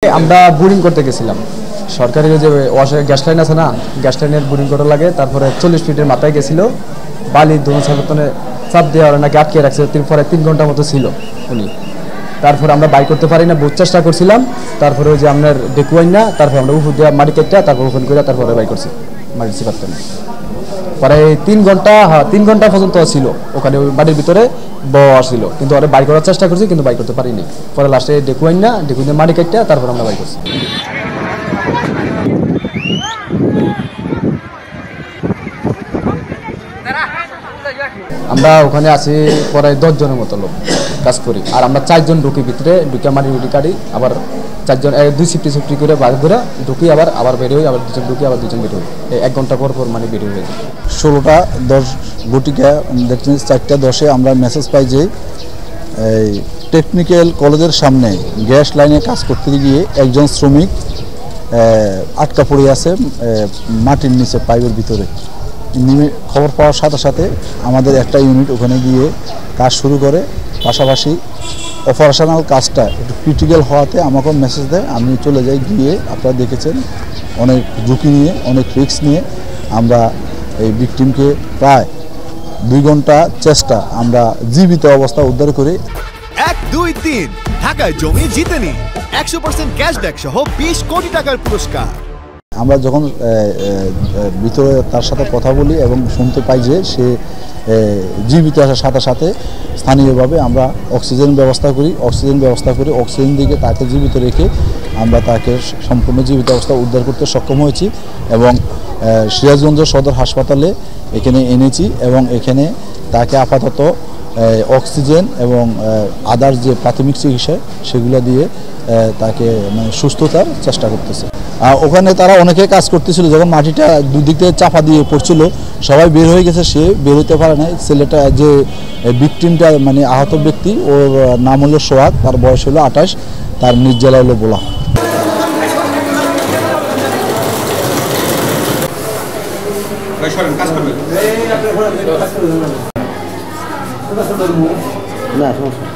আমরা বোরিং করতে গেছিলাম সরকারি যে ওয়াশার গ্যাস লাইন আছে না, গ্যাস লাইনের বোরিং করা লাগে। তারপরে 40 ফিটের মাথায় গেছিল, বালি দোনো সাবতনে চাপ দেওয়া নাকি আটকে রাখছে। পরে 3 ঘন্টার মতো ছিল উনি। তারপরে আমরা বাই করতে পারি না, বহুত চেষ্টা করছিলাম। তারপরে ওই যে আপনার ডেকুয়াইন না, তারপরে আমরা উপর দিয়ে মাটি কেটে তারপর ওপেন করে তারপরে বাই করছি, মাটি চিপাতে না। পরে 3 ঘন্টা পর্যন্ত ছিল ওখানে ওই বাড়ির ভিতরে বওয়া ছিল, কিন্তু ওরা বাই করার চেষ্টা করছি কিন্তু বাই করতে পারিনি। পরে লাস্টে ডেকুয়াইন মাটি কেটে তারপর আমরা বাই করছি। আমরা ওখানে আছি প্রায় 10 জনের মতো লোক কাজ করি। আর আমরা 4 জন ঢুকি ভিতরে, ঢুকে মাটি রুটি কাটি, আবার 4 জন 2 শিফটি করে বাড়ি ধরে ঢুকি, আবার বের হই, আবার 2 জন ঢুকি, আবার 2 জন বের হই। 1 ঘন্টা পর মানে বের হয়ে যায়। 16টা 10 গুটিকা দেখছেন, 4টা 10-এ আমরা মেসেজ পাই যে এই টেকনিক্যাল কলেজের সামনে গ্যাস লাইনে কাজ করতে গিয়ে একজন শ্রমিক আটকা পড়ে আছে মাটির নিচে, পাইপের ভিতরে। খবর পাওয়ার সাথে সাথে আমাদের একটা ইউনিট ওখানে গিয়ে কাজ শুরু করে। পাশাপাশি অপারেশনাল কাজটা একটু ক্রিটিক্যাল হওয়াতে আমাকেও মেসেজ দেয়, আমি চলে যাই। গিয়ে আপনারা দেখেছেন অনেক ঝুঁকি নিয়ে, অনেক রিস্ক নিয়ে আমরা এই ভিকটিমকে প্রায় 2 ঘন্টা চেষ্টা আমরা জীবিত অবস্থা উদ্ধার করি। 1, 2, 3 ঢাকায় জমি জিতে নিন 100% ক্যাশব্যাক সহ 20 কোটি টাকার পুরস্কার। আমরা যখন ভিতরে তার সাথে কথা বলি এবং শুনতে পাই যে সে জীবিত আসার সাথে সাথে স্থানীয়ভাবে আমরা অক্সিজেন ব্যবস্থা করি। অক্সিজেন দিকে তাকে জীবিত রেখে আমরা তাকে সম্পূর্ণ জীবিত অবস্থা উদ্ধার করতে সক্ষম হয়েছি এবং সিরাজগঞ্জ সদর হাসপাতালে এখানে এনেছি এবং এখানে তাকে আপাতত অক্সিজেন এবং আদার্স যে প্রাথমিক চিকিৎসা সেগুলো দিয়ে তাকে মানে সুস্থতার চেষ্টা করতেছে। ওখানে তারা অনেকে কাজ করতেছিল, যখন মাটিটা দুদিক থেকে চাপা দিয়ে পড়ছিল সবাই বের হয়ে গেছে, সে বের হতে পারে না। ছেলেটা যে ভিকটিমটা মানে আহত ব্যক্তি, ওর নাম হলো সোহাগ, তার বয়স হলো 28, তার নিজ জেলা হলো বোলা। না সমস্যা